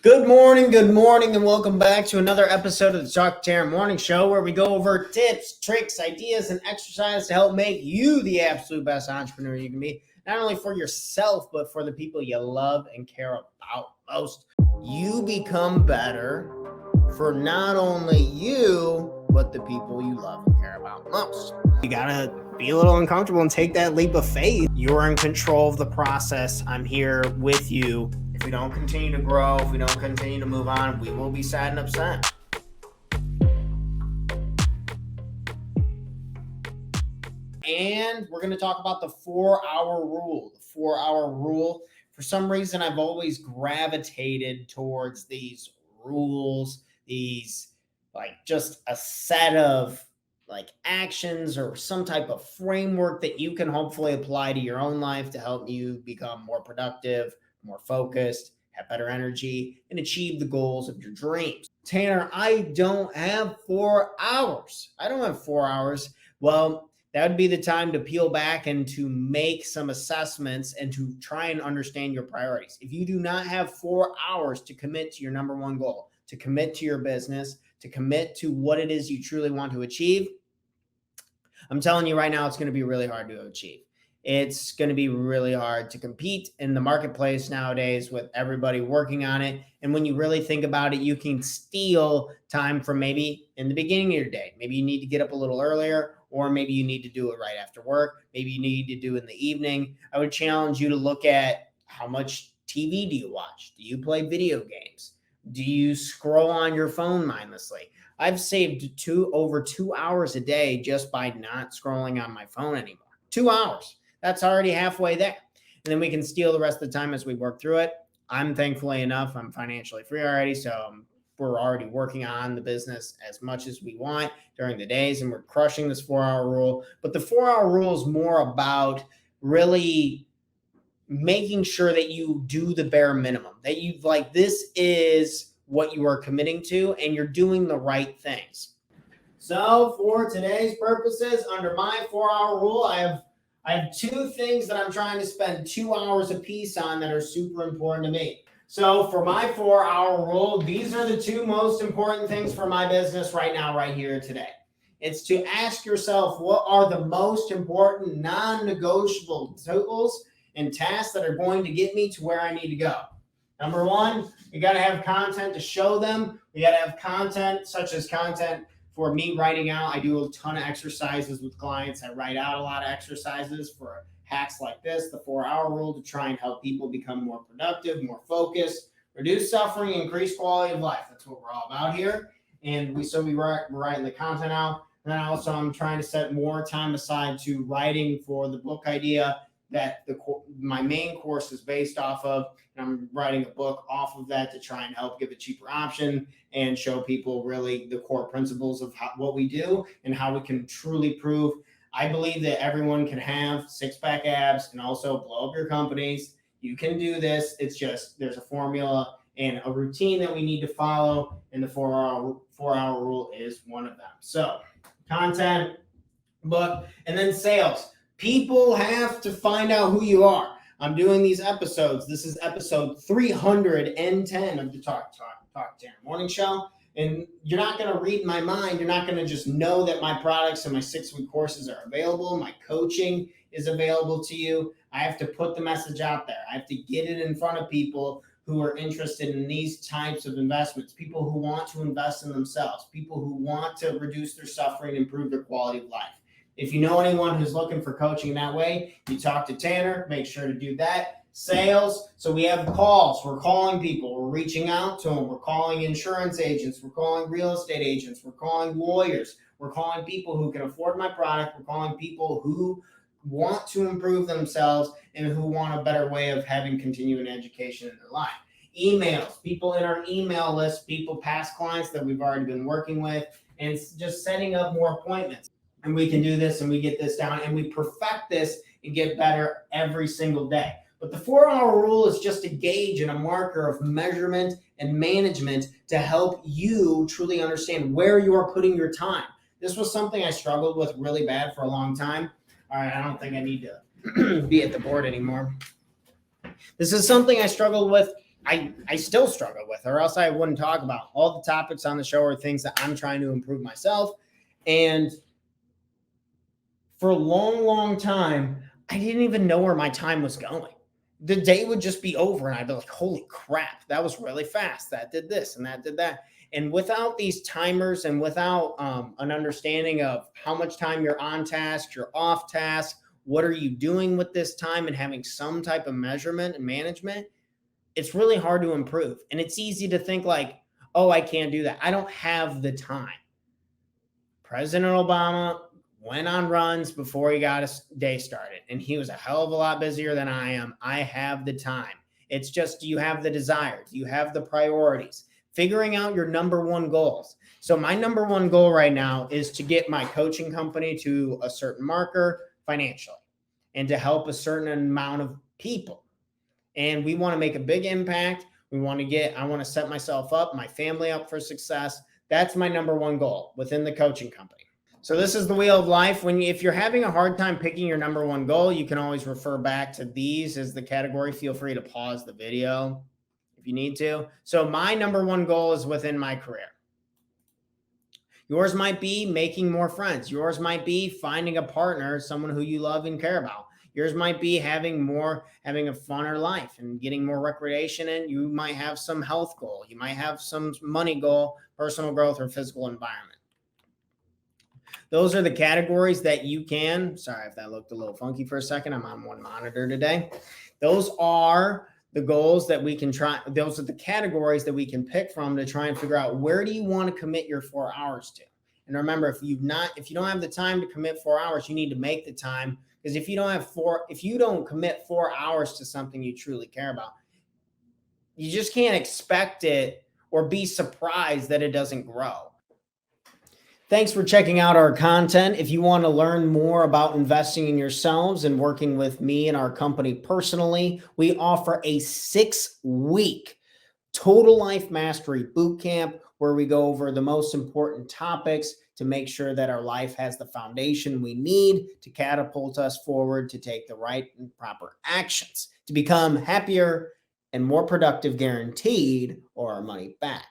Good morning, and welcome back to another episode of the Talk to Taryn Morning Show, where we go over tips, tricks, ideas, and exercises to help make you the absolute best entrepreneur you can be, not only for yourself, but for the people you love and care about most. You become better for not only you, but the people you love and care about most. You gotta be a little uncomfortable and take that leap of faith. You're in control of the process. I'm here with you. If we don't continue to grow, if we don't continue to move on, we will be sad and upset. And we're going to talk about the 4-hour rule. The 4-hour rule. For some reason, I've always gravitated towards these rules, these just a set of actions or some type of framework that you can hopefully apply to your own life to help you become more productive, more focused, have better energy, and achieve the goals of your dreams. Tanner, I don't have 4 hours. Well, that would be the time to peel back and to make some assessments and to try and understand your priorities. If you do not have 4 hours to commit to your number one goal, to commit to your business, to commit to what it is you truly want to achieve, I'm telling you right now, it's going to be really hard to achieve. It's going to be really hard to compete in the marketplace nowadays with everybody working on it. And when you really think about it, you can steal time from maybe in the beginning of your day. Maybe you need to get up a little earlier, or maybe you need to do it right after work. Maybe you need to do it in the evening. I would challenge you to look at how much TV do you watch? Do you play video games? Do you scroll on your phone mindlessly? I've saved over 2 hours a day just by not scrolling on my phone anymore. 2 hours. That's already halfway there. And then we can steal the rest of the time as we work through it. I'm thankfully enough, I'm financially free already. So we're already working on the business as much as we want during the days, and we're crushing this 4-hour rule. But the 4-hour rule is more about really making sure that you do the bare minimum, that this is what you are committing to and you're doing the right things. So for today's purposes, under my 4-hour rule, I have 2 things that I'm trying to spend 2 hours a piece on that are super important to me. So for my 4-hour rule, these are the 2 most important things for my business right now, right here today. It's to ask yourself, what are the most important non-negotiable tools and tasks that are going to get me to where I need to go? Number 1, you got to have content to show them. You got to have content, such as content for me writing out. I do a ton of exercises with clients. I write out a lot of exercises for hacks like this, the 4-hour rule, to try and help people become more productive, more focused, reduce suffering, increase quality of life. That's what we're all about here. And we're writing the content out. And then also I'm trying to set more time aside to writing for the book idea that my main course is based off of. And I'm writing a book off of that to try and help give a cheaper option and show people really the core principles of what we do and how we can truly prove. I believe that everyone can have 6-pack abs and also blow up your companies. You can do this. It's just there's a formula and a routine that we need to follow, and the 4-hour rule is one of them. So content, book, and then sales. People have to find out who you are. I'm doing these episodes. This is episode 310 of the Talk to Taryn Morning Show. And you're not going to read my mind. You're not going to just know that my products and my 6-week courses are available. My coaching is available to you. I have to put the message out there. I have to get it in front of people who are interested in these types of investments, people who want to invest in themselves, people who want to reduce their suffering, improve their quality of life. If you know anyone who's looking for coaching that way, you talk to Tanner, make sure to do that. Sales. So we have calls. We're calling people. We're reaching out to them. We're calling insurance agents. We're calling real estate agents. We're calling lawyers. We're calling people who can afford my product. We're calling people who want to improve themselves and who want a better way of having continuing education in their life. Emails. People in our email list, people, past clients that we've already been working with, and it's just setting up more appointments. And we can do this and we get this down and we perfect this and get better every single day. But the 4-hour rule is just a gauge and a marker of measurement and management to help you truly understand where you are putting your time. This was something I struggled with really bad for a long time. All right, I don't think I need to be at the board anymore. This is something I struggled with. I still struggle with. with, or else I wouldn't talk about. All the topics on the show are things that I'm trying to improve myself. And for a long, long time, I didn't even know where my time was going. The day would just be over and I'd be like, holy crap, that was really fast. That did this and that did that. And without these timers and without an understanding of how much time you're on task, you're off task, what are you doing with this time, and having some type of measurement and management, it's really hard to improve. And it's easy to think like, oh, I can't do that. I don't have the time. President Obama went on runs before he got his day started, and he was a hell of a lot busier than I am. I have the time. It's just, do you have the desire? Do you have the priorities? Figuring out your number one goals. So my number one goal right now is to get my coaching company to a certain marker financially and to help a certain amount of people. And we want to make a big impact. I want to set myself up, my family up for success. That's my number one goal within the coaching company. So this is the wheel of life. If you're having a hard time picking your number one goal, you can always refer back to these as the category. Feel free to pause the video if you need to. So my number one goal is within my career. Yours might be making more friends. Yours might be finding a partner, someone who you love and care about. Yours might be having a funner life and getting more recreation in. You might have some health goal. You might have some money goal, personal growth, or physical environment. Those are the categories that you can, sorry if that looked a little funky for a second, I'm on one monitor today. Those are the goals that we can try. Those are the categories that we can pick from to try and figure out, where do you want to commit your 4 hours to? And remember, if you don't have the time to commit 4 hours, you need to make the time, because if you don't commit 4 hours to something you truly care about, you just can't expect it or be surprised that it doesn't grow. Thanks for checking out our content. If you want to learn more about investing in yourselves and working with me and our company personally, we offer a 6-week Total Life Mastery Bootcamp where we go over the most important topics to make sure that our life has the foundation we need to catapult us forward, to take the right and proper actions, to become happier and more productive, guaranteed, or our money back.